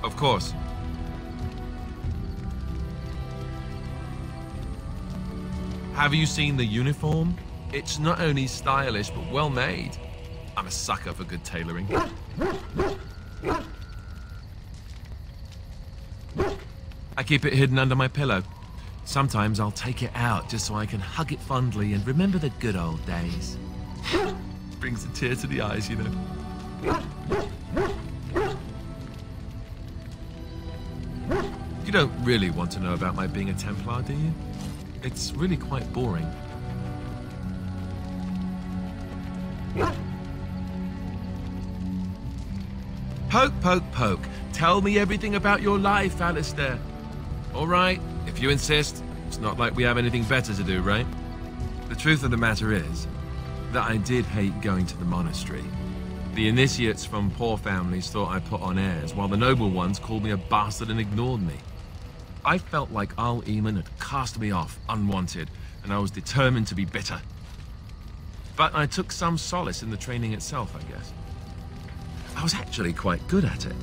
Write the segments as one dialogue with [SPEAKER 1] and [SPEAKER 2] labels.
[SPEAKER 1] Of course. Have you seen the uniform? It's not only stylish, but well made. I'm a sucker for good tailoring. I keep it hidden under my pillow. Sometimes I'll take it out just so I can hug it fondly and remember the good old days. Brings a tear to the eyes, you know. You don't really want to know about my being a Templar, do you? It's really quite boring. Poke, poke, poke. Tell me everything about your life, Alistair. All right, if you insist. It's not like we have anything better to do, right? The truth of the matter is that I did hate going to the monastery. The initiates from poor families thought I put on airs, while the noble ones called me a bastard and ignored me. I felt like Al Eamon had cast me off, unwanted, and I was determined to be bitter. But I took some solace in the training itself, I guess. I was actually quite good at it.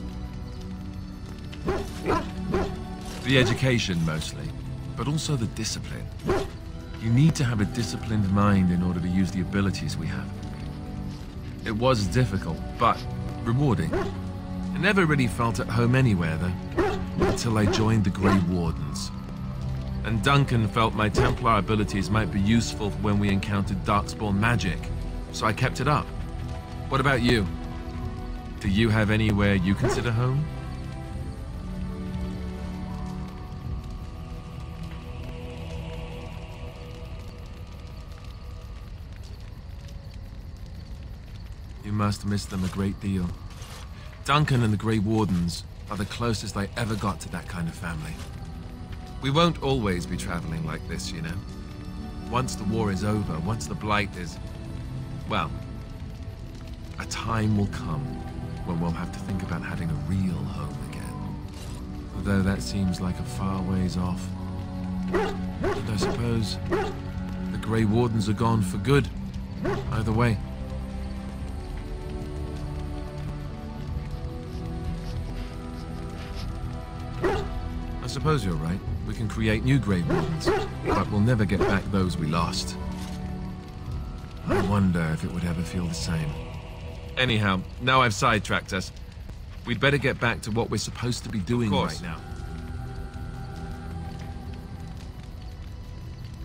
[SPEAKER 1] The education, mostly, but also the discipline. You need to have a disciplined mind in order to use the abilities we have. It was difficult, but rewarding. I never really felt at home anywhere, though, until I joined the Grey Wardens. And Duncan felt my Templar abilities might be useful when we encountered Darkspawn magic, so I kept it up. What about you? Do you have anywhere you consider home? You must miss them a great deal. Duncan and the Grey Wardens are the closest I ever got to that kind of family. We won't always be traveling like this, you know. Once the war is over, once the Blight is... well, a time will come when we'll have to think about having a real home again. Although that seems like a far ways off. And I suppose the Grey Wardens are gone for good. Either way. I suppose you're right. We can create new Grey Wardens, but we'll never get back those we lost. I wonder if it would ever feel the same. Anyhow, now I've sidetracked us. We'd better get back to what we're supposed to be doing right now.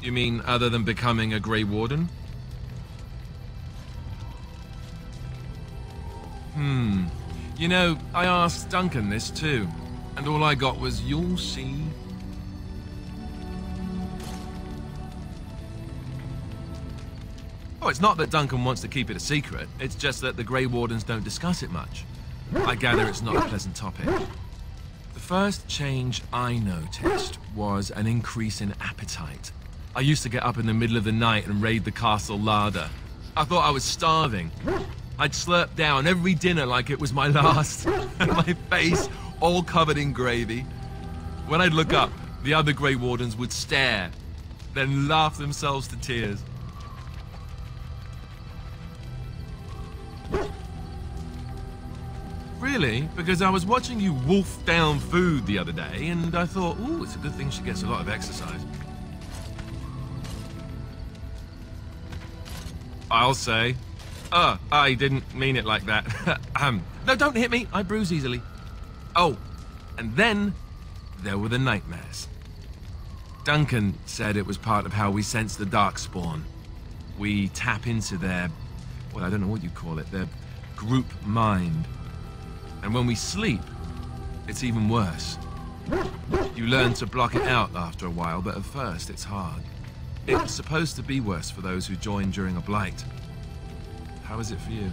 [SPEAKER 1] You mean other than becoming a Grey Warden? You know, I asked Duncan this too, and all I got was, "You'll see." Oh, it's not that Duncan wants to keep it a secret. It's just that the Grey Wardens don't discuss it much. I gather it's not a pleasant topic. The first change I noticed was an increase in appetite. I used to get up in the middle of the night and raid the castle larder. I thought I was starving. I'd slurp down every dinner like it was my last, and my face all covered in gravy. When I'd look up, the other Grey Wardens would stare, then laugh themselves to tears. Really? Because I was watching you wolf down food the other day, and I thought, ooh, it's a good thing she gets a lot of exercise. I'll say. I didn't mean it like that. No, don't hit me. I bruise easily. Oh, and then there were the nightmares. Duncan said it was part of how we sense the Darkspawn. We tap into their, well, I don't know what you call it, their group mind. And when we sleep, it's even worse. You learn to block it out after a while, but at first it's hard. It's supposed to be worse for those who join during a blight. How is it for you?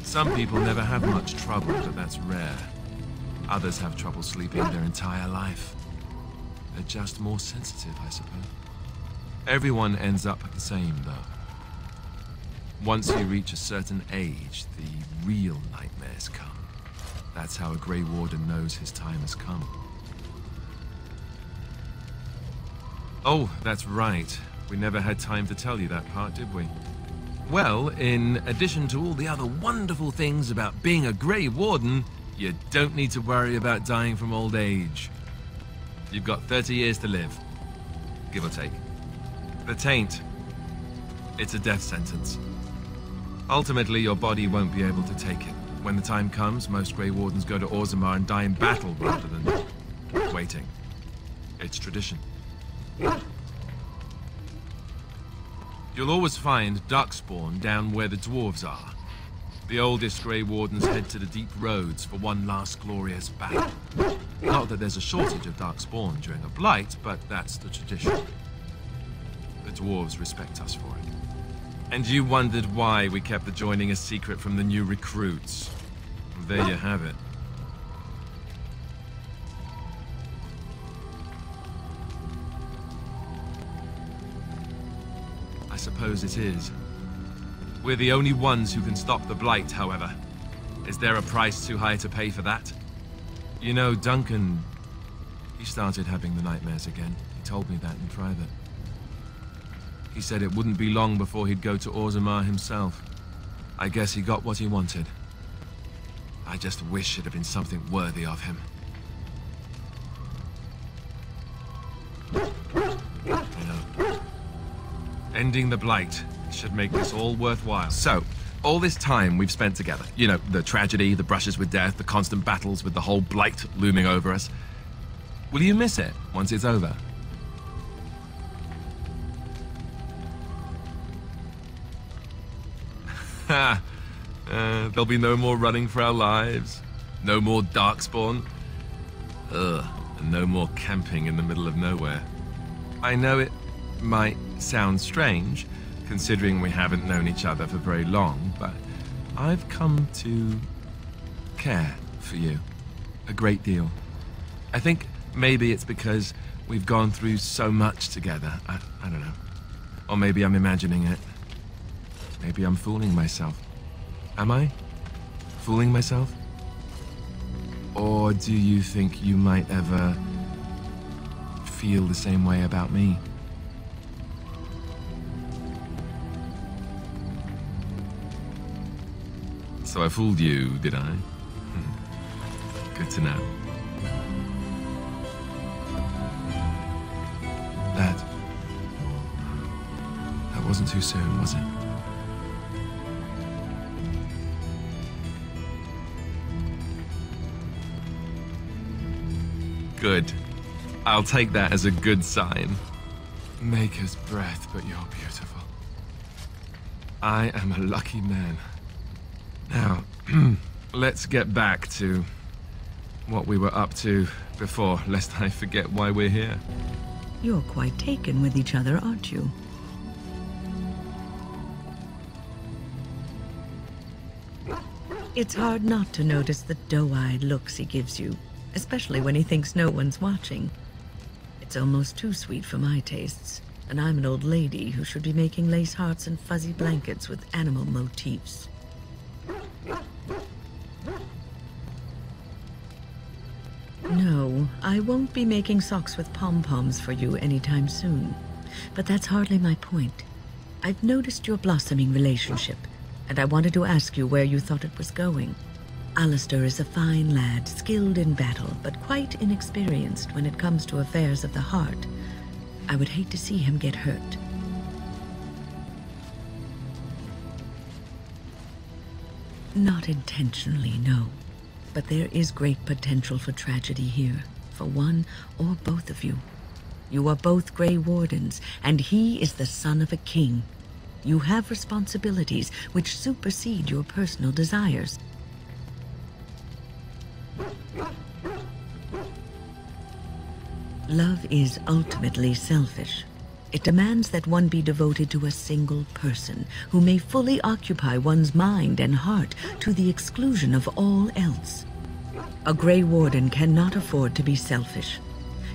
[SPEAKER 1] Some people never have much trouble, but that's rare. Others have trouble sleeping their entire life. They're just more sensitive, I suppose. Everyone ends up the same, though. Once you reach a certain age, the real nightmares come. That's how a Grey Warden knows his time has come. Oh, that's right. We never had time to tell you that part, did we? Well, in addition to all the other wonderful things about being a Grey Warden, you don't need to worry about dying from old age. You've got 30 years to live, give or take. The taint, it's a death sentence. Ultimately, your body won't be able to take it. When the time comes, most Grey Wardens go to Orzammar and die in battle rather than waiting. It's tradition. You'll always find Darkspawn down where the dwarves are. The oldest Grey Wardens head to the deep roads for one last glorious battle. Not that there's a shortage of Darkspawn during a blight, but that's the tradition. The dwarves respect us for it. And you wondered why we kept the joining a secret from the new recruits. Well, there you have it. I suppose it is. We're the only ones who can stop the blight, however. Is there a price too high to pay for that? You know, Duncan, he started having the nightmares again. He told me that in private. He said it wouldn't be long before he'd go to Orzammar himself. I guess he got what he wanted. I just wish it had been something worthy of him. You know, ending the blight should make this all worthwhile. So, all this time we've spent together, you know, the tragedy, the brushes with death, the constant battles with the whole blight looming over us. Will you miss it once it's over? There'll be no more running for our lives, no more Darkspawn, and no more camping in the middle of nowhere. I know it might sound strange, considering we haven't known each other for very long, but I've come to care for you a great deal. I think maybe it's because we've gone through so much together. I don't know. Or maybe I'm imagining it. Maybe I'm fooling myself. Am I? Fooling myself? Or do you think you might ever feel the same way about me? So I fooled you, did I? Good to know. That wasn't too soon, was it? Good. I'll take that as a good sign. Maker's breath, but you're beautiful. I am a lucky man. Now, let's get back to what we were up to before, lest I forget why we're here.
[SPEAKER 2] You're quite taken with each other, aren't you? It's hard not to notice the doe-eyed looks he gives you, especially when he thinks no one's watching. It's almost too sweet for my tastes, and I'm an old lady who should be making lace hearts and fuzzy blankets with animal motifs. No, I won't be making socks with pom-poms for you anytime soon. But that's hardly my point. I've noticed your blossoming relationship, and I wanted to ask you where you thought it was going. Alistair is a fine lad, skilled in battle, but quite inexperienced when it comes to affairs of the heart. I would hate to see him get hurt. Not intentionally, no. But there is great potential for tragedy here, for one or both of you. You are both Grey Wardens, and he is the son of a king. You have responsibilities which supersede your personal desires. Love is ultimately selfish. It demands that one be devoted to a single person who may fully occupy one's mind and heart to the exclusion of all else. A Grey Warden cannot afford to be selfish.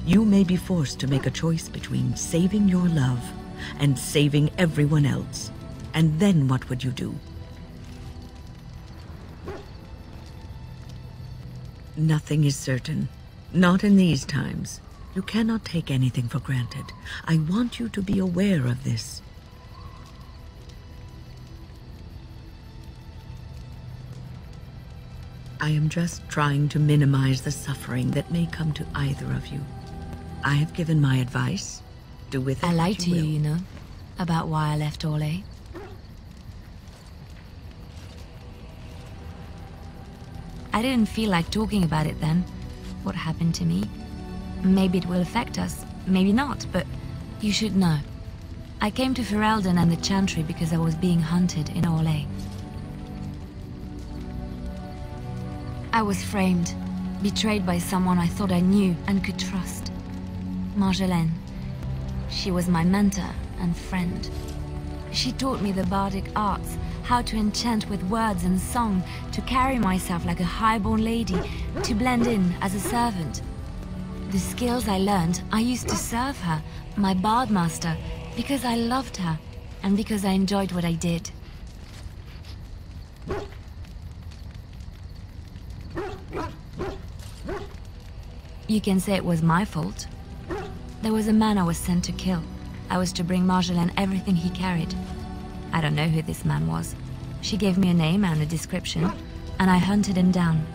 [SPEAKER 2] You may be forced to make a choice between saving your love and saving everyone else. And then what would you do? Nothing is certain. Not in these times. You cannot take anything for granted. I want you to be aware of this. I am just trying to minimize the suffering that may come to either of you. I have given my advice. Do with it
[SPEAKER 3] I lied to you,
[SPEAKER 2] will.
[SPEAKER 3] you know, about why I left Orlais. I didn't feel like talking about it then, what happened to me. Maybe it will affect us, maybe not, but you should know. I came to Ferelden and the Chantry because I was being hunted in Orlais. I was framed, betrayed by someone I thought I knew and could trust. Marjolaine. She was my mentor and friend. She taught me the bardic arts, how to enchant with words and song, to carry myself like a highborn lady, to blend in as a servant. The skills I learned, I used to serve her, my bard master, because I loved her, and because I enjoyed what I did. You can say it was my fault. There was a man I was sent to kill. I was to bring Marjolaine everything he carried. I don't know who this man was. She gave me a name and a description, and I hunted him down.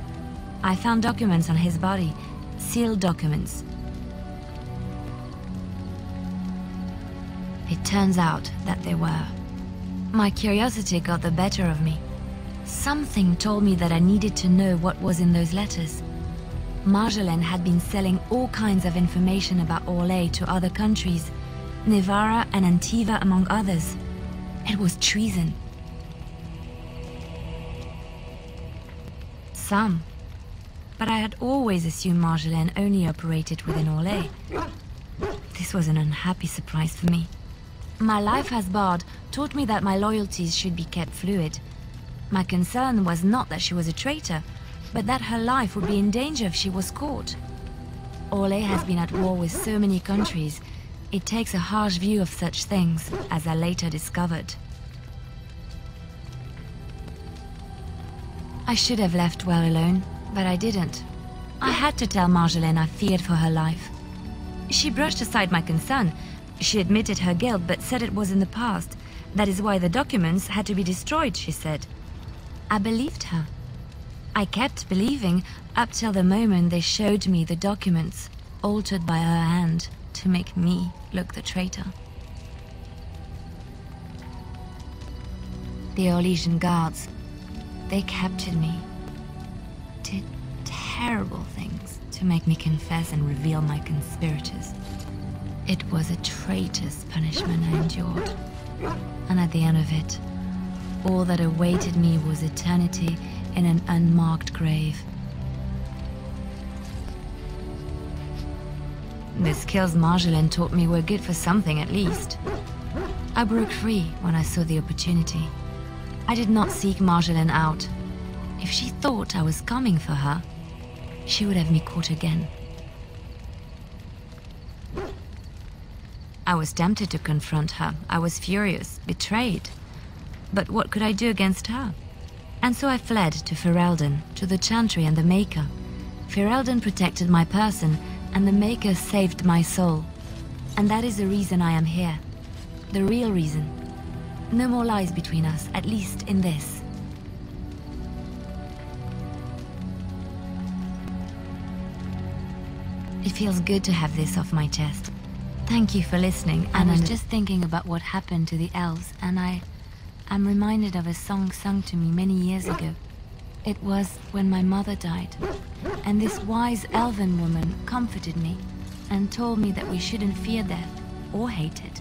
[SPEAKER 3] I found documents on his body, sealed documents. It turns out that they were. My curiosity got the better of me. Something told me that I needed to know what was in those letters. Marjolaine had been selling all kinds of information about Orlais to other countries, Nevara and Antiva among others. It was treason. Some. But I had always assumed Marjolaine only operated within Orlais. This was an unhappy surprise for me. My life as bard taught me that my loyalties should be kept fluid. My concern was not that she was a traitor, but that her life would be in danger if she was caught. Orlais has been at war with so many countries. It takes a harsh view of such things, as I later discovered. I should have left well alone, but I didn't. I had to tell Marjolaine I feared for her life. She brushed aside my concern. She admitted her guilt, but said it was in the past. That is why the documents had to be destroyed, she said. I believed her. I kept believing up till the moment they showed me the documents, altered by her hand to make me look the traitor. The Orlesian guards, they captured me, did terrible things to make me confess and reveal my conspirators. It was a traitor's punishment I endured, and at the end of it, all that awaited me was eternity in an unmarked grave. The skills Marjolaine taught me were good for something at least. I broke free when I saw the opportunity. I did not seek Marjolaine out. If she thought I was coming for her, she would have me caught again. I was tempted to confront her. I was furious, betrayed. But what could I do against her? And so I fled to Ferelden, to the Chantry and the Maker. Ferelden protected my person, and the Maker saved my soul. And that is the reason I am here. The real reason. No more lies between us, at least in this. It feels good to have this off my chest. Thank you for listening. I was just thinking about what happened to the elves, and I'm reminded of a song sung to me many years ago. It was when my mother died, and this wise elven woman comforted me and told me that we shouldn't fear death or hate it.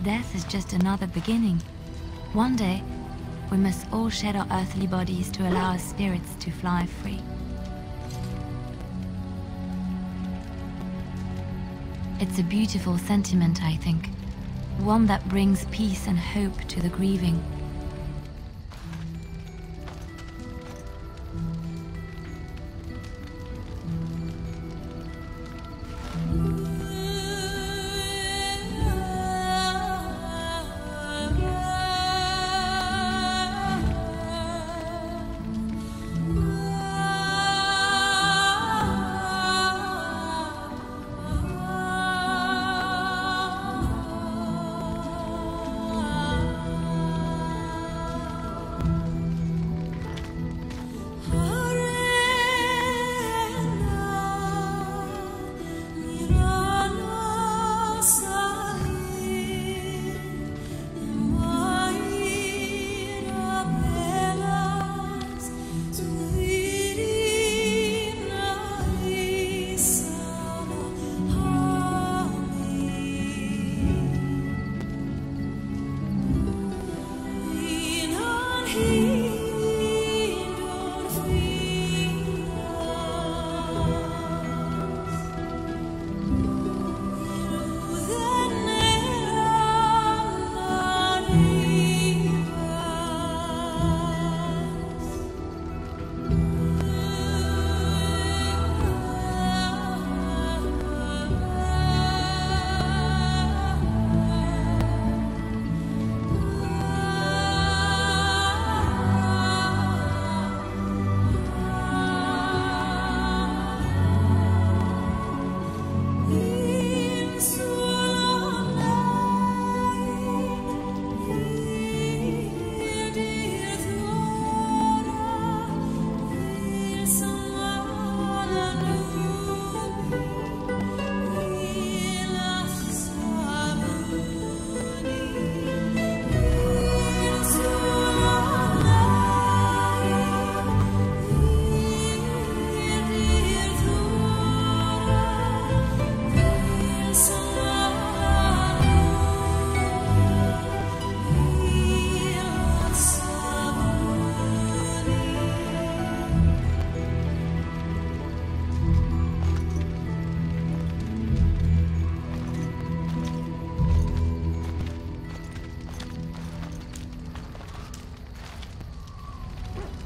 [SPEAKER 3] Death is just another beginning. One day, we must all shed our earthly bodies to allow our spirits to fly free. It's a beautiful sentiment, I think. One that brings peace and hope to the grieving.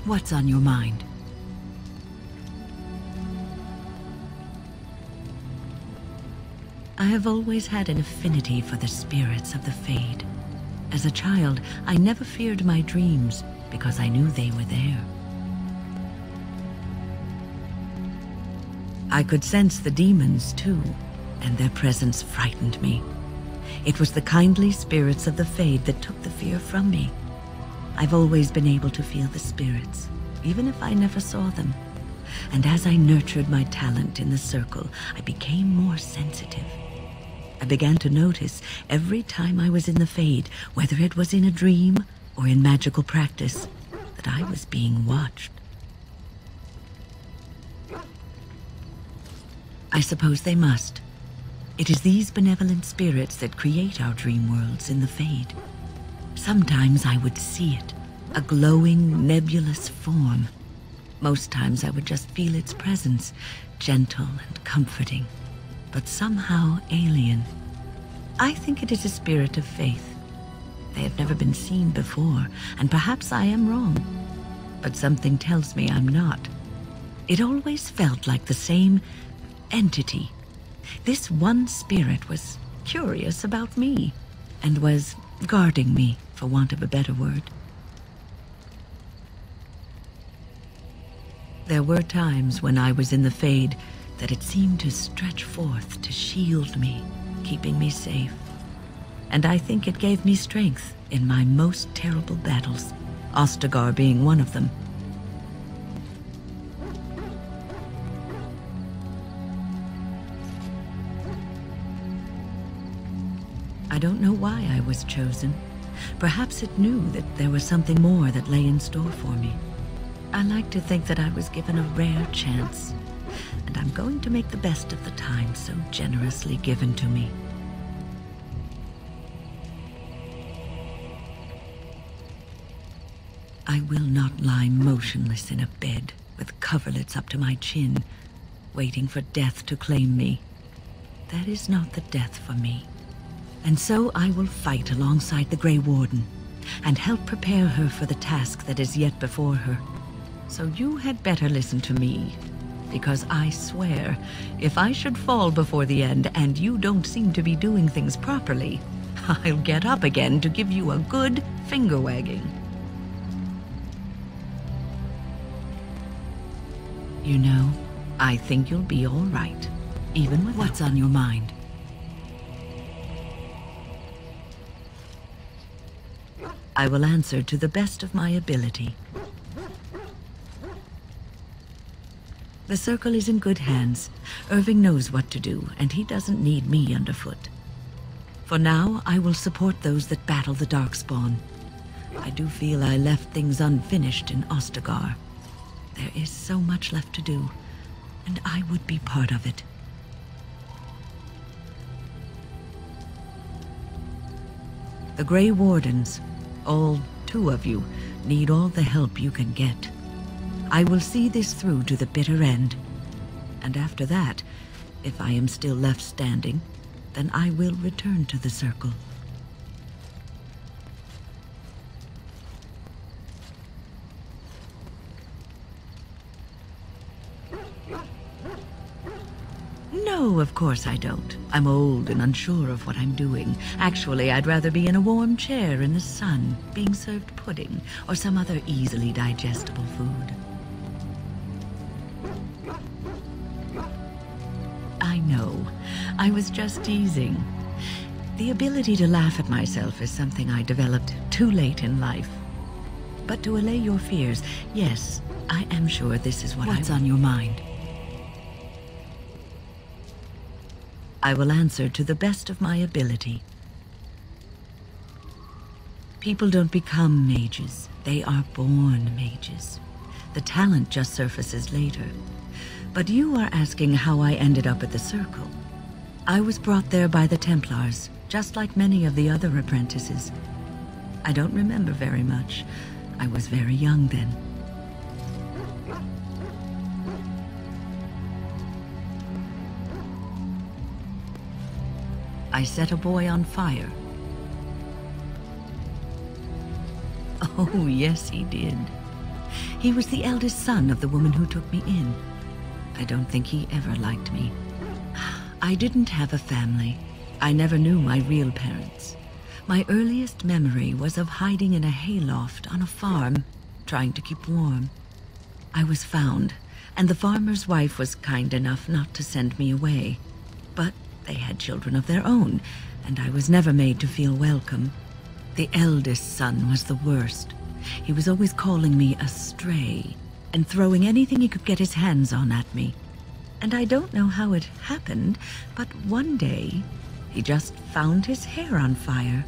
[SPEAKER 2] What's on your mind? I have always had an affinity for the spirits of the Fade. As a child, I never feared my dreams because I knew they were there. I could sense the demons too, and their presence frightened me. It was the kindly spirits of the Fade that took the fear from me. I've always been able to feel the spirits, even if I never saw them. And as I nurtured my talent in the circle, I became more sensitive. I began to notice every time I was in the Fade, whether it was in a dream or in magical practice, that I was being watched. I suppose they must. It is these benevolent spirits that create our dream worlds in the Fade. Sometimes I would see it, a glowing, nebulous form. Most times I would just feel its presence, gentle and comforting, but somehow alien. I think it is a spirit of faith. They have never been seen before, and perhaps I am wrong. But something tells me I'm not. It always felt like the same entity. This one spirit was curious about me, and was guarding me, for want of a better word. There were times when I was in the Fade that it seemed to stretch forth to shield me, keeping me safe. And I think it gave me strength in my most terrible battles, Ostagar being one of them. I don't know why I was chosen. Perhaps it knew that there was something more that lay in store for me. I like to think that I was given a rare chance, and I'm going to make the best of the time so generously given to me. I will not lie motionless in a bed with coverlets up to my chin, waiting for death to claim me. That is not the death for me. And so I will fight alongside the Grey Warden, and help prepare her for the task that is yet before her. So you had better listen to me, because I swear, if I should fall before the end and you don't seem to be doing things properly, I'll get up again to give you a good finger wagging. You know, I think you'll be all right, even with what's on your mind. I will answer to the best of my ability. The circle is in good hands. Irving knows what to do, and he doesn't need me underfoot. For now, I will support those that battle the Darkspawn. I do feel I left things unfinished in Ostagar. There is so much left to do, and I would be part of it. The Grey Wardens, all 2 of you, need all the help you can get. I will see this through to the bitter end. And after that, if I am still left standing, then I will return to the circle. No, of course I don't. I'm old and unsure of what I'm doing. Actually, I'd rather be in a warm chair in the sun, being served pudding or some other easily digestible food. I know. I was just teasing. The ability to laugh at myself is something I developed too late in life. But to allay your fears, yes, I am sure this is what's on your mind. I will answer to the best of my ability. People don't become mages. They are born mages. The talent just surfaces later. But you are asking how I ended up at the Circle. I was brought there by the Templars, just like many of the other apprentices. I don't remember very much. I was very young then. I set a boy on fire. Oh, yes, he did. He was the eldest son of the woman who took me in. I don't think he ever liked me. I didn't have a family. I never knew my real parents. My earliest memory was of hiding in a hayloft on a farm, trying to keep warm. I was found, and the farmer's wife was kind enough not to send me away. But they had children of their own, and I was never made to feel welcome. The eldest son was the worst. He was always calling me a stray, and throwing anything he could get his hands on at me. And I don't know how it happened, but one day, he just found his hair on fire.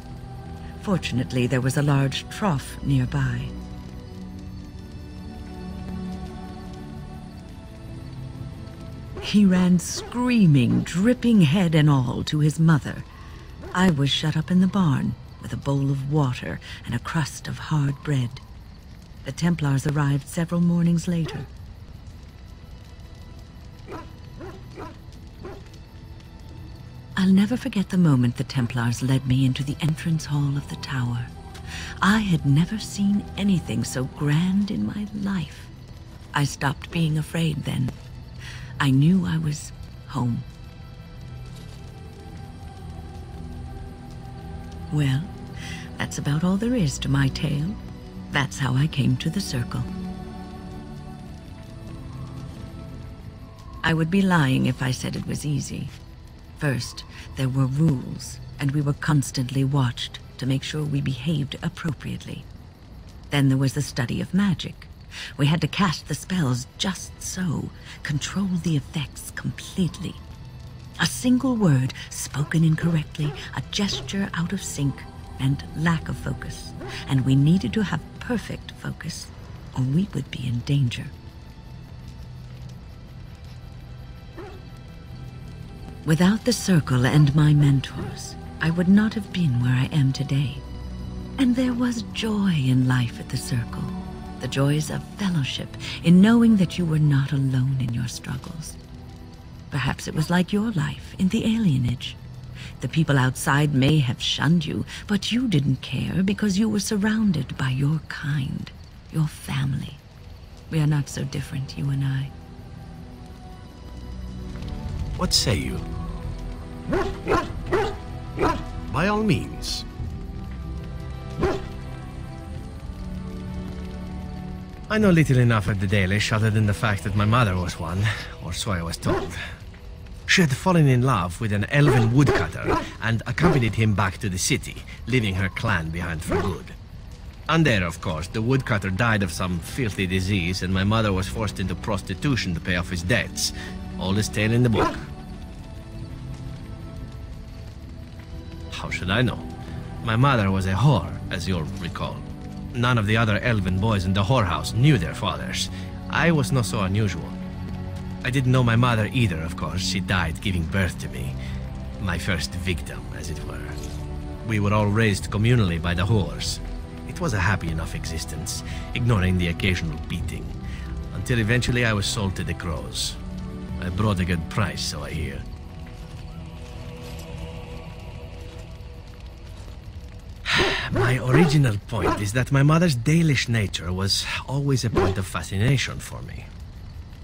[SPEAKER 2] Fortunately, there was a large trough nearby. He ran screaming, dripping head and all, to his mother. I was shut up in the barn with a bowl of water and a crust of hard bread. The Templars arrived several mornings later. I'll never forget the moment the Templars led me into the entrance hall of the tower. I had never seen anything so grand in my life. I stopped being afraid then. I knew I was home. Well, that's about all there is to my tale. That's how I came to the Circle. I would be lying if I said it was easy. First, there were rules, and we were constantly watched to make sure we behaved appropriately. Then there was the study of magic. We had to cast the spells just so, control the effects completely. A single word spoken incorrectly, a gesture out of sync, and lack of focus. And we needed to have perfect focus, or we would be in danger. Without the Circle and my mentors, I would not have been where I am today. And there was joy in life at the Circle. The joys of fellowship, in knowing that you were not alone in your struggles. Perhaps it was like your life in the alienage. The people outside may have shunned you, but you didn't care because you were surrounded by your kind, your family. We are not so different, you and I.
[SPEAKER 4] What say you? By all means. I know little enough of the Dalish other than the fact that my mother was one, or so I was told. She had fallen in love with an elven woodcutter and accompanied him back to the city, leaving her clan behind for good. And there, of course, the woodcutter died of some filthy disease and my mother was forced into prostitution to pay off his debts. Oldest tale in the book. How should I know? My mother was a whore, as you'll recall. None of the other elven boys in the whorehouse knew their fathers. I was not so unusual. I didn't know my mother either, of course. She died giving birth to me. My first victim, as it were. We were all raised communally by the whores. It was a happy enough existence, ignoring the occasional beating. Until eventually I was sold to the crows. I brought a good price, so I hear. My original point is that my mother's Dalish nature was always a point of fascination for me.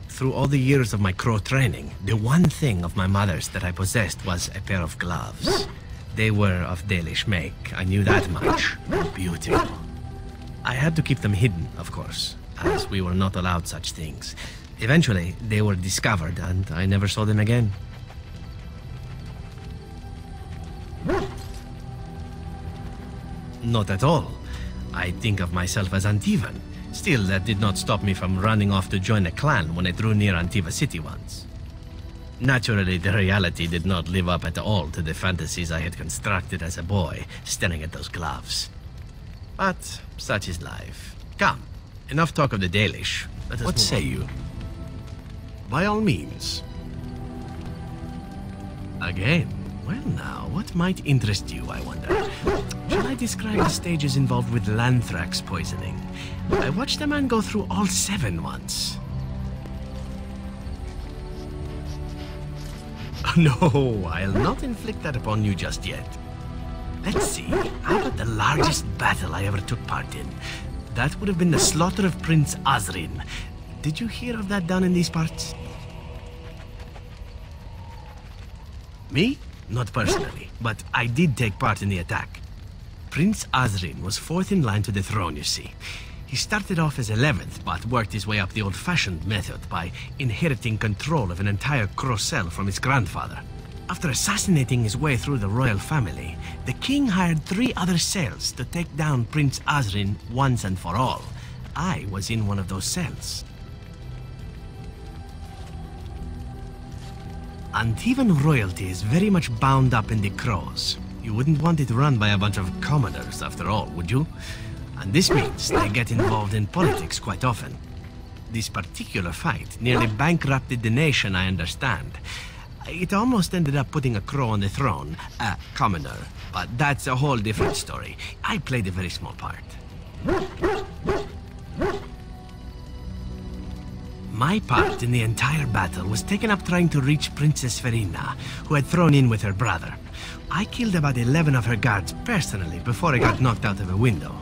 [SPEAKER 4] Through all the years of my crow training, the one thing of my mother's that I possessed was a pair of gloves. They were of Dalish make, I knew that much. Beautiful. I had to keep them hidden, of course, as we were not allowed such things. Eventually, they were discovered, and I never saw them again. Not at all. I think of myself as Antivan. Still, that did not stop me from running off to join a clan when I drew near Antiva City once. Naturally, the reality did not live up at all to the fantasies I had constructed as a boy, staring at those gloves. But such is life. Come, enough talk of the Dalish. What say you? By all means. Again. Well now, what might interest you, I wonder? Shall I describe the stages involved with Lanthrax poisoning? I watched a man go through all 7 once. No, I'll not inflict that upon you just yet. Let's see, how about the largest battle I ever took part in? That would have been the slaughter of Prince Azrin. Did you hear of that down in these parts? Me? Not personally, but I did take part in the attack. Prince Azrin was fourth in line to the throne, you see. He started off as 11th, but worked his way up the old-fashioned method by inheriting control of an entire Crocel from his grandfather. After assassinating his way through the royal family, the king hired 3 other cells to take down Prince Azrin once and for all. I was in one of those cells. Antivan royalty is very much bound up in the Crows. You wouldn't want it run by a bunch of commoners, after all, would you? And this means they get involved in politics quite often. This particular fight nearly bankrupted the nation, I understand. It almost ended up putting a crow on the throne, a commoner. But that's a whole different story. I played a very small part. My part in the entire battle was taken up trying to reach Princess Verina, who had thrown in with her brother. I killed about 11 of her guards personally before I got knocked out of a window.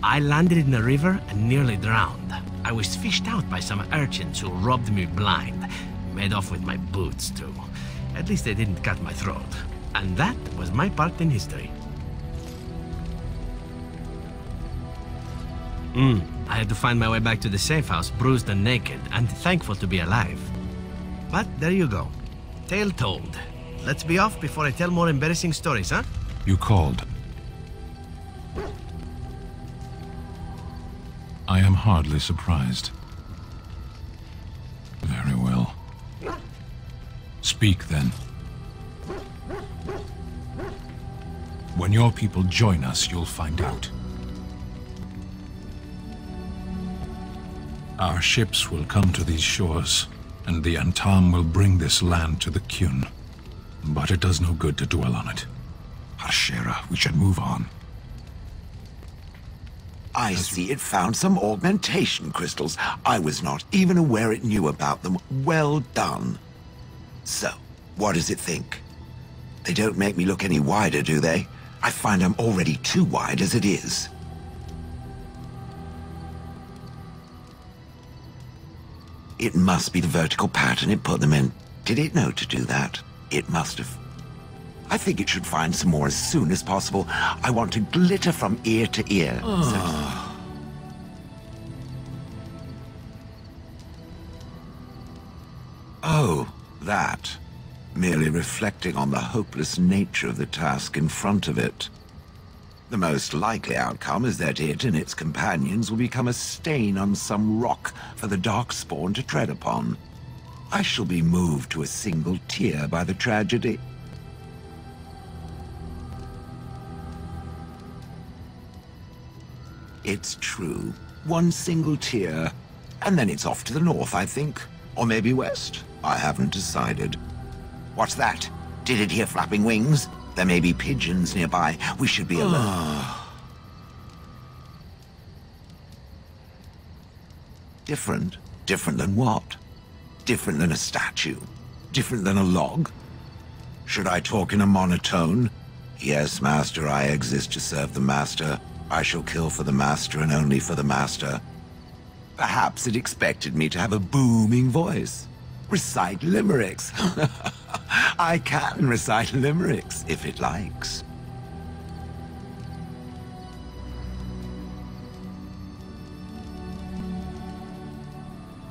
[SPEAKER 4] I landed in the river and nearly drowned. I was fished out by some urchins who robbed me blind. Made off with my boots, too. At least they didn't cut my throat. And that was my part in history. I had to find my way back to the safe house, bruised and naked, and thankful to be alive. But there you go. Tale told. Let's be off before I tell more embarrassing stories, huh?
[SPEAKER 5] You called. I am hardly surprised. Very well. Speak, then. When your people join us, you'll find out. Our ships will come to these shores, and the Antam will bring this land to the Kyun. But it does no good to dwell on it. Harshera, we should move on.
[SPEAKER 6] I see it found some augmentation crystals. I was not even aware it knew about them. Well done. So, what does it think? They don't make me look any wider, do they? I find I'm already too wide as it is. It must be the vertical pattern it put them in. Did it know to do that? It must have. I think it should find some more as soon as possible. I want to glitter from ear to ear. Oh, that. Merely reflecting on the hopeless nature of the task in front of it. The most likely outcome is that it and its companions will become a stain on some rock for the Darkspawn to tread upon. I shall be moved to a single tear by the tragedy. It's true. One single tear. And then it's off to the north, I think. Or maybe west. I haven't decided. What's that? Did it hear flapping wings? There may be pigeons nearby. We should be alert. Different? Different than what? Different than a statue? Different than a log? Should I talk in a monotone? Yes, Master, I exist to serve the Master. I shall kill for the Master and only for the Master. Perhaps it expected me to have a booming voice. Recite limericks. I can recite limericks, if it likes.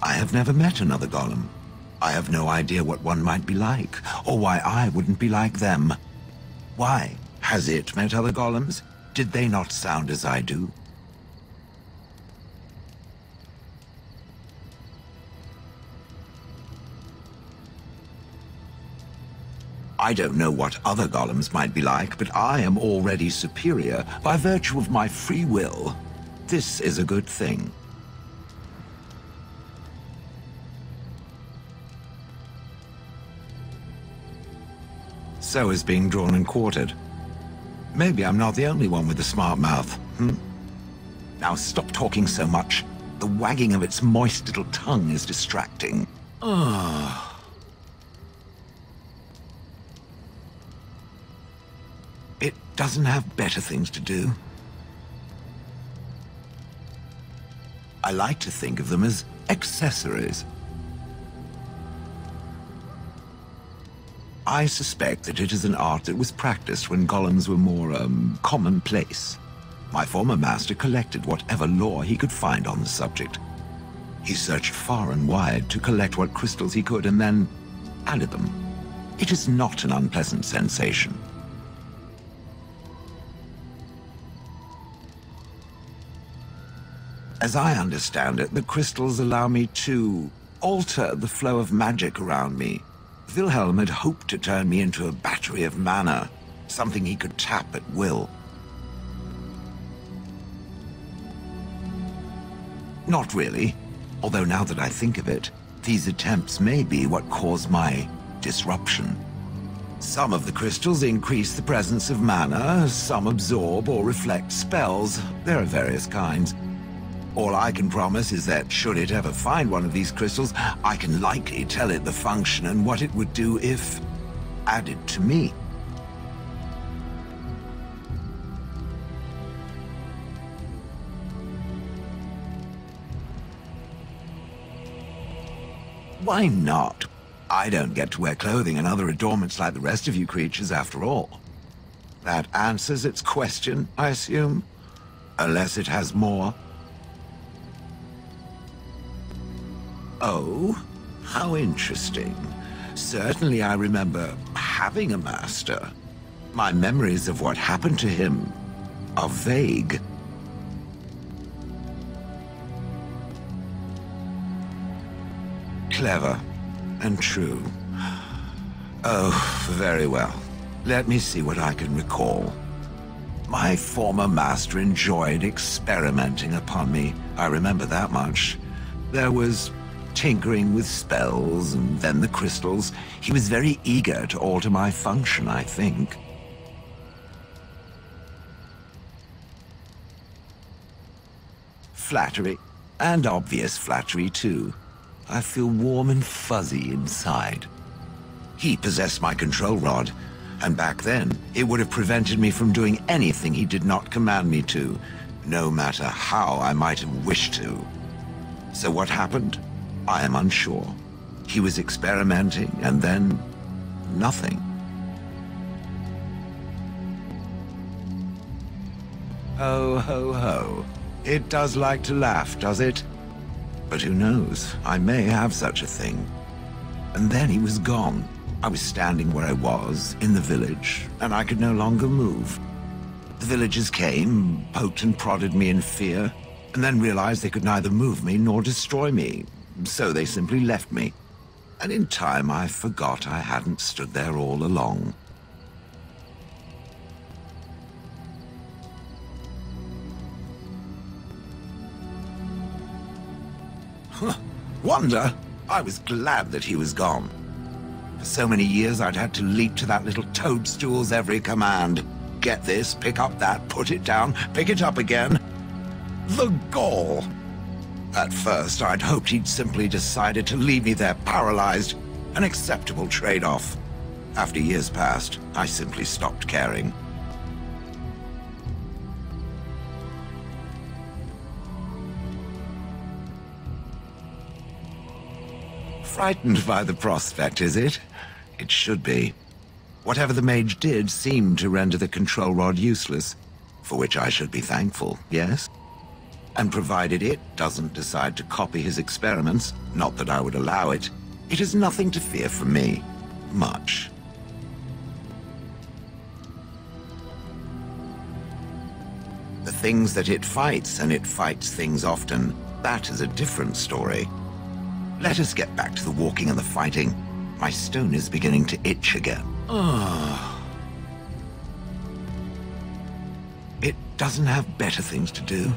[SPEAKER 6] I have never met another golem. I have no idea what one might be like, or why I wouldn't be like them. Why? Has it met other golems? Did they not sound as I do? I don't know what other golems might be like, but I am already superior by virtue of my free will. This is a good thing. So is being drawn and quartered. Maybe I'm not the only one with a smart mouth, Now stop talking so much. The wagging of its moist little tongue is distracting. It doesn't have better things to do. I like to think of them as accessories. I suspect that it is an art that was practiced when golems were more, commonplace. My former master collected whatever lore he could find on the subject. He searched far and wide to collect what crystals he could and then added them. It is not an unpleasant sensation. As I understand it, the crystals allow me to alter the flow of magic around me. Wilhelm had hoped to turn me into a battery of mana, something he could tap at will. Not really, although now that I think of it, these attempts may be what caused my disruption. Some of the crystals increase the presence of mana, some absorb or reflect spells. There are various kinds. All I can promise is that should it ever find one of these crystals, I can likely tell it the function and what it would do if added to me. Why not? I don't get to wear clothing and other adornments like the rest of you creatures after all. That answers its question, I assume? Unless it has more. Oh, how interesting. Certainly I remember having a master. My memories of what happened to him are vague. Clever and true. Oh, very well. Let me see what I can recall. My former master enjoyed experimenting upon me. I remember that much. There was tinkering with spells, and then the crystals. He was very eager to alter my function, I think. Flattery, and obvious flattery too. I feel warm and fuzzy inside. He possessed my control rod, and back then, it would have prevented me from doing anything he did not command me to, no matter how I might have wished to. So what happened? I am unsure. He was experimenting, and then nothing. Ho, ho, ho. It does like to laugh, does it? But who knows? I may have such a thing. And then he was gone. I was standing where I was, in the village, and I could no longer move. The villagers came, poked and prodded me in fear, and then realized they could neither move me nor destroy me. So they simply left me. And in time, I forgot I hadn't stood there all along. Huh. Wonder? I was glad that he was gone. For so many years, I'd had to leap to that little toadstool's every command. Get this, pick up that, put it down, pick it up again. The gall! At first, I'd hoped he'd simply decided to leave me there paralyzed, an acceptable trade-off. After years passed, I simply stopped caring. Frightened by the prospect, is it? It should be. Whatever the mage did seemed to render the control rod useless, for which I should be thankful, yes? And provided it doesn't decide to copy his experiments, not that I would allow it, it has nothing to fear from me. Much. The things that it fights, and it fights things often, that is a different story. Let us get back to the walking and the fighting. My stone is beginning to itch again. It doesn't have better things to do.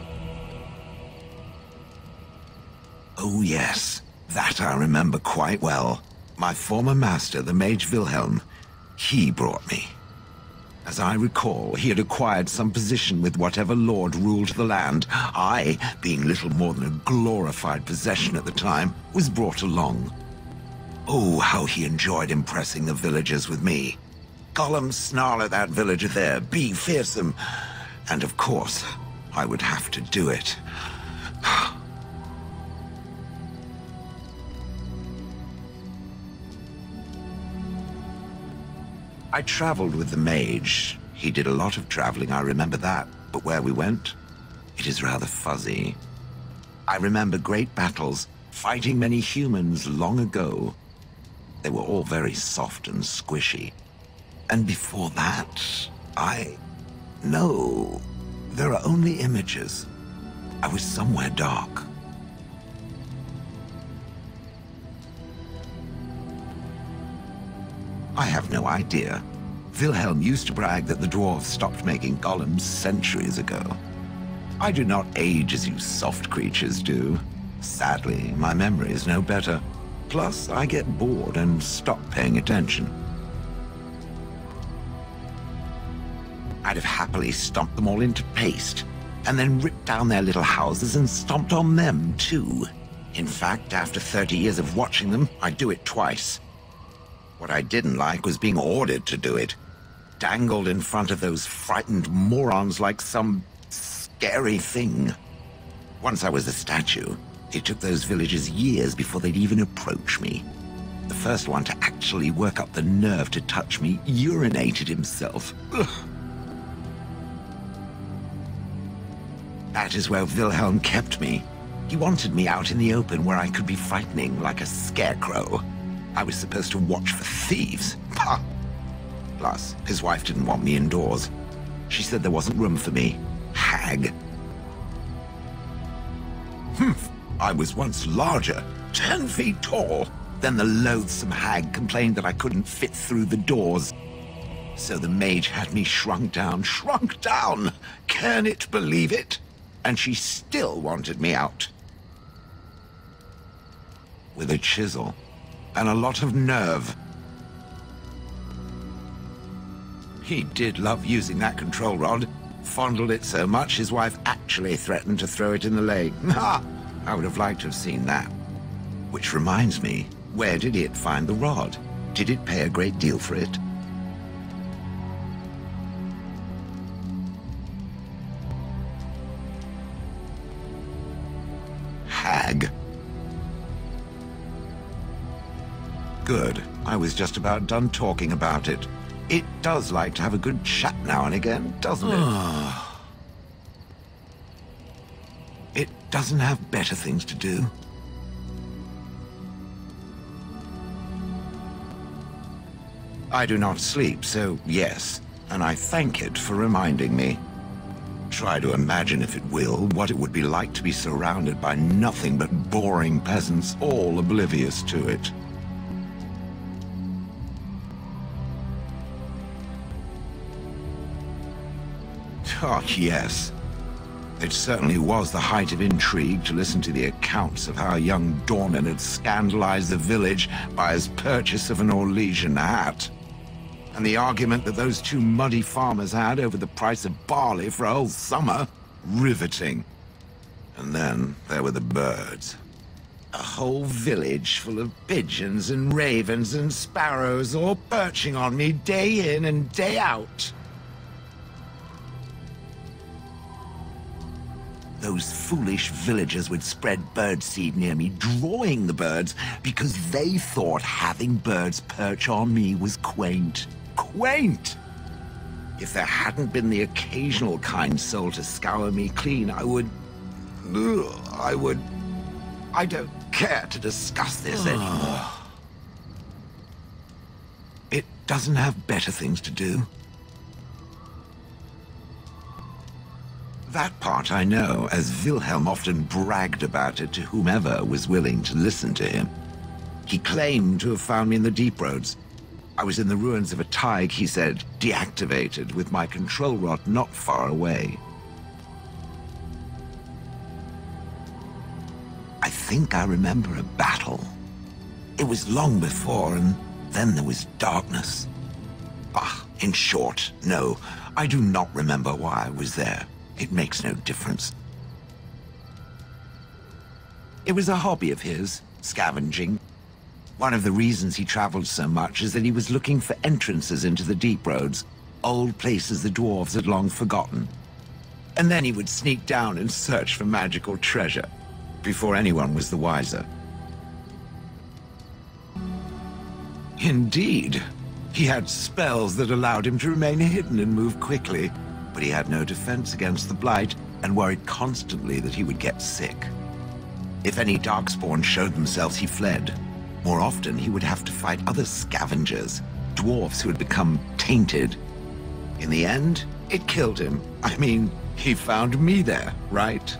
[SPEAKER 6] Oh yes, that I remember quite well. My former master, the Mage Wilhelm, he brought me. As I recall, he had acquired some position with whatever lord ruled the land. I, being little more than a glorified possession at the time, was brought along. Oh, how he enjoyed impressing the villagers with me. Gollum snarl at that villager there, be fearsome. And of course, I would have to do it. I traveled with the mage. He did a lot of traveling, I remember that. But where we went, it is rather fuzzy. I remember great battles, fighting many humans long ago. They were all very soft and squishy. And before that, No, there are only images. I was somewhere dark. I have no idea. Wilhelm used to brag that the dwarves stopped making golems centuries ago. I do not age as you soft creatures do. Sadly, my memory is no better. Plus, I get bored and stop paying attention. I'd have happily stomped them all into paste, and then ripped down their little houses and stomped on them, too. In fact, after 30 years of watching them, I'd do it twice. What I didn't like was being ordered to do it. Dangled in front of those frightened morons like some scary thing. Once I was a statue, it took those villagers years before they'd even approach me. The first one to actually work up the nerve to touch me urinated himself. Ugh. That is where Wilhelm kept me. He wanted me out in the open where I could be frightening like a scarecrow. I was supposed to watch for thieves. Pah! Plus, his wife didn't want me indoors. She said there wasn't room for me. Hag. Humph! I was once larger, 10 feet tall. Then the loathsome hag complained that I couldn't fit through the doors. So the mage had me shrunk down. Can it believe it? And she still wanted me out. With a chisel. And a lot of nerve. He did love using that control rod. Fondled it so much, his wife actually threatened to throw it in the lake. Ha! I would have liked to have seen that. Which reminds me, where did it find the rod? Did it pay a great deal for it? Hag. Good. I was just about done talking about it. It does like to have a good chat now and again, doesn't it? It doesn't have better things to do. I do not sleep, so yes, and I thank it for reminding me. Try to imagine, if it will, what it would be like to be surrounded by nothing but boring peasants, all oblivious to it. Oh, yes. It certainly was the height of intrigue to listen to the accounts of how young Dornan had scandalized the village by his purchase of an Orlesian hat. And the argument that those two muddy farmers had over the price of barley for a whole summer. Riveting. And then there were the birds. A whole village full of pigeons and ravens and sparrows all perching on me day in and day out. Those foolish villagers would spread birdseed near me, drawing the birds, because they thought having birds perch on me was quaint. Quaint! If there hadn't been the occasional kind soul to scour me clean, I don't care to discuss this anymore. It doesn't have better things to do. That part I know, as Wilhelm often bragged about it to whomever was willing to listen to him. He claimed to have found me in the deep roads. I was in the ruins of a Tig, he said, deactivated, with my control rod not far away. I think I remember a battle. It was long before, and then there was darkness. Bah, in short, no, I do not remember why I was there. It makes no difference. It was a hobby of his, scavenging. One of the reasons he traveled so much is that he was looking for entrances into the deep roads, old places the dwarves had long forgotten. And then he would sneak down and search for magical treasure, before anyone was the wiser. Indeed. He had spells that allowed him to remain hidden and move quickly, but he had no defense against the Blight and worried constantly that he would get sick. If any Darkspawn showed themselves, he fled. More often, he would have to fight other scavengers, dwarves who had become tainted. In the end, it killed him. I mean, he found me there, right?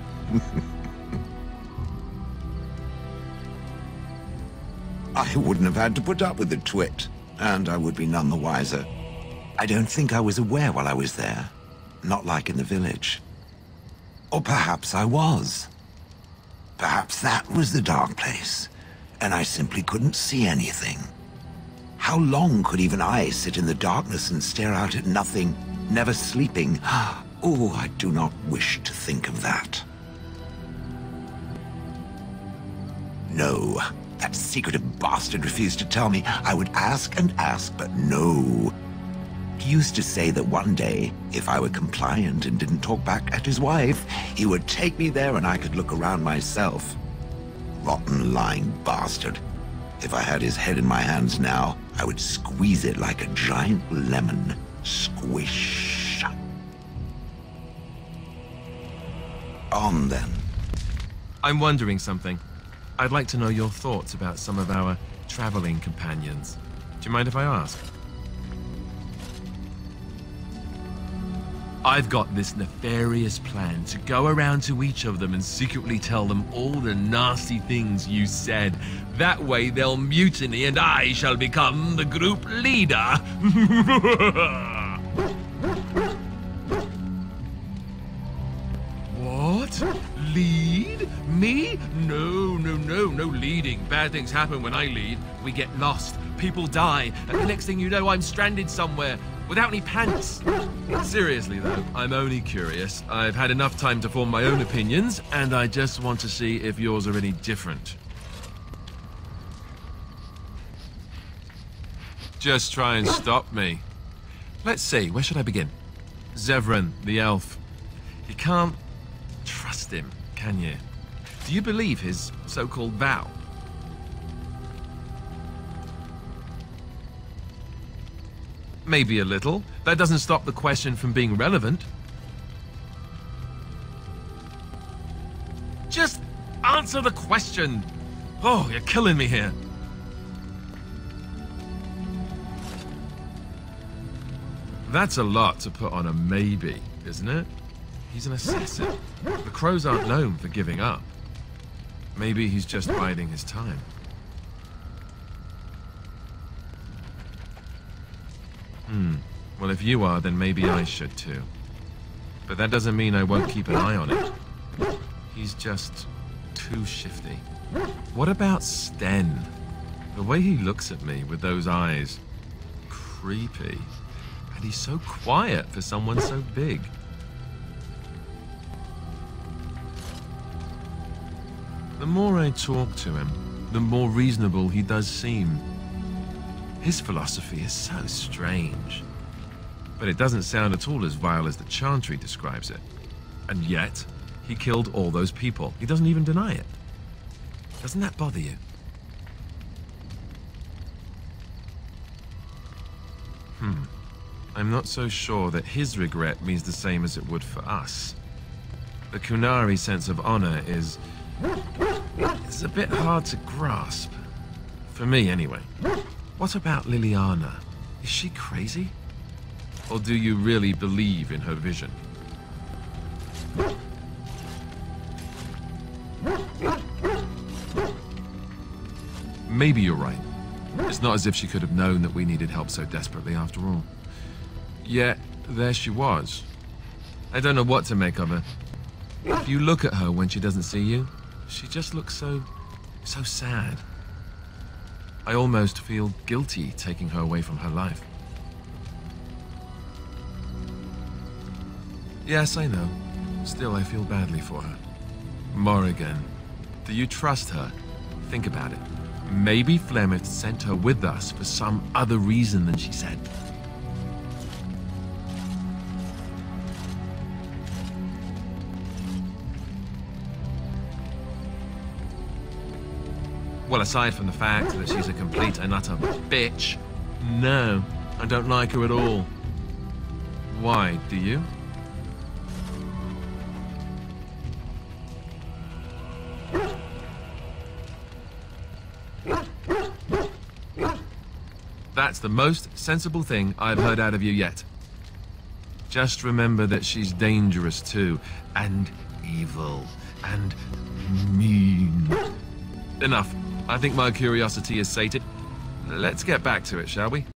[SPEAKER 6] I wouldn't have had to put up with the twit, and I would be none the wiser. I don't think I was aware while I was there. Not like in the village. Or perhaps I was. Perhaps that was the dark place, and I simply couldn't see anything. How long could even I sit in the darkness and stare out at nothing, never sleeping? Oh, I do not wish to think of that. No, that secretive bastard refused to tell me. I would ask and ask, but no. He used to say that one day, if I were compliant and didn't talk back at his wife, he would take me there and I could look around myself. Rotten, lying bastard. If I had his head in my hands now, I would squeeze it like a giant lemon. Squish. On then.
[SPEAKER 1] I'm wondering something. I'd like to know your thoughts about some of our traveling companions. Do you mind if I ask? I've got this nefarious plan to go around to each of them and secretly tell them all the nasty things you said. That way they'll mutiny and I shall become the group leader. What? Lead? Me? No leading. Bad things happen when I lead. We get lost, people die, and the next thing you know I'm stranded somewhere without any pants. Seriously though, I'm only curious. I've had enough time to form my own opinions, and I just want to see if yours are any different. Just try and stop me. Let's see, where should I begin? Zevran, the elf. You can't trust him, can you? Do you believe his so-called vow? Maybe a little. That doesn't stop the question from being relevant. Just answer the question. Oh, you're killing me here. That's a lot to put on a maybe, isn't it? He's an assassin. The crows aren't known for giving up. Maybe he's just biding his time. Well, if you are, then maybe I should too. But that doesn't mean I won't keep an eye on it. He's just too shifty. What about Sten? The way he looks at me with those eyes. Creepy. And he's so quiet for someone so big. The more I talk to him, the more reasonable he does seem. His philosophy is so strange. But it doesn't sound at all as vile as the Chantry describes it. And yet, he killed all those people. He doesn't even deny it. Doesn't that bother you? I'm not so sure that his regret means the same as it would for us. The Kunari sense of honor is a bit hard to grasp. For me, anyway. What about Liliana? Is she crazy? Or do you really believe in her vision? Maybe you're right. It's not as if she could have known that we needed help so desperately after all. Yet, there she was. I don't know what to make of her. If you look at her when she doesn't see you, she just looks so sad. I almost feel guilty taking her away from her life. Yes, I know. Still, I feel badly for her. Morrigan, do you trust her? Think about it. Maybe Flemeth sent her with us for some other reason than she said. Well, aside from the fact that she's a complete and utter bitch, no. I don't like her at all. Why, do you? That's the most sensible thing I've heard out of you yet. Just remember that she's dangerous too, and evil, and mean. Enough. I think my curiosity is sated. Let's get back to it, shall we?